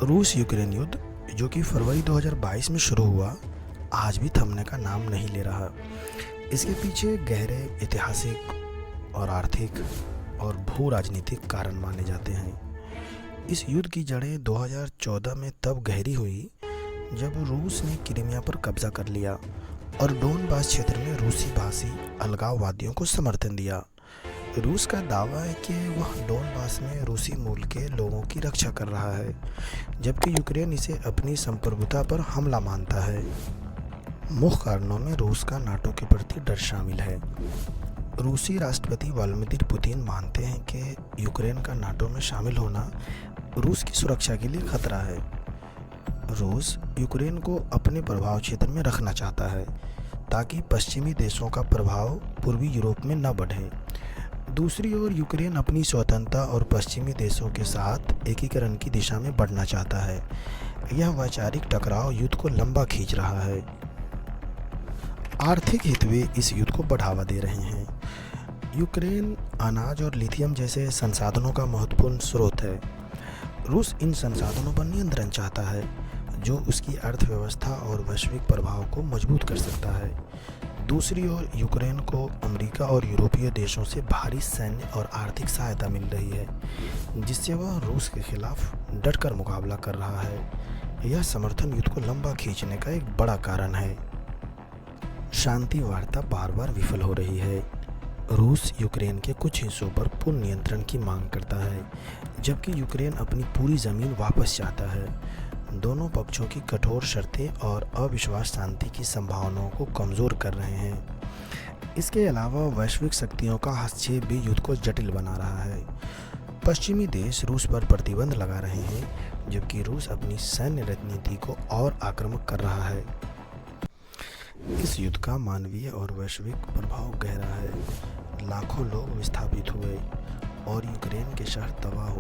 रूस यूक्रेन युद्ध, जो कि फरवरी 2022 में शुरू हुआ, आज भी थमने का नाम नहीं ले रहा। इसके पीछे गहरे ऐतिहासिक और आर्थिक और भू राजनीतिक कारण माने जाते हैं। इस युद्ध की जड़ें 2014 में तब गहरी हुई जब रूस ने क्रीमिया पर कब्जा कर लिया और डोनबास क्षेत्र में रूसी भाषी अलगाववादियों को समर्थन दिया। रूस का दावा है कि वह डोनबास में रूसी मूल के लोगों की रक्षा कर रहा है, जबकि यूक्रेन इसे अपनी संप्रभुता पर हमला मानता है। मुख्य कारणों में रूस का नाटो के प्रति डर शामिल है। रूसी राष्ट्रपति व्लादिमीर पुतिन मानते हैं कि यूक्रेन का नाटो में शामिल होना रूस की सुरक्षा के लिए खतरा है। रूस यूक्रेन को अपने प्रभाव क्षेत्र में रखना चाहता है ताकि पश्चिमी देशों का प्रभाव पूर्वी यूरोप में न बढ़े। दूसरी ओर यूक्रेन अपनी स्वतंत्रता और पश्चिमी देशों के साथ एकीकरण की दिशा में बढ़ना चाहता है। यह वैचारिक टकराव युद्ध को लंबा खींच रहा है। आर्थिक हित भी इस युद्ध को बढ़ावा दे रहे हैं। यूक्रेन अनाज और लिथियम जैसे संसाधनों का महत्वपूर्ण स्रोत है। रूस इन संसाधनों पर नियंत्रण चाहता है, जो उसकी अर्थव्यवस्था और वैश्विक प्रभाव को मजबूत कर सकता है। दूसरी ओर यूक्रेन को अमेरिका और यूरोपीय देशों से भारी सैन्य और आर्थिक सहायता मिल रही है, जिससे वह रूस के खिलाफ डटकर मुकाबला कर रहा है। यह समर्थन युद्ध को लंबा खींचने का एक बड़ा कारण है। शांति वार्ता बार बार विफल हो रही है। रूस यूक्रेन के कुछ हिस्सों पर पूर्ण नियंत्रण की मांग करता है, जबकि यूक्रेन अपनी पूरी ज़मीन वापस चाहता है। दोनों पक्षों की कठोर शर्तें और अविश्वास शांति की संभावनाओं को कमज़ोर कर रहे हैं। इसके अलावा वैश्विक शक्तियों का हस्तक्षेप भी युद्ध को जटिल बना रहा है। पश्चिमी देश रूस पर प्रतिबंध लगा रहे हैं, जबकि रूस अपनी सैन्य रणनीति को और आक्रामक कर रहा है। इस युद्ध का मानवीय और वैश्विक प्रभाव गहरा है। लाखों लोग विस्थापित हुए और यूक्रेन के शहर तबाह हो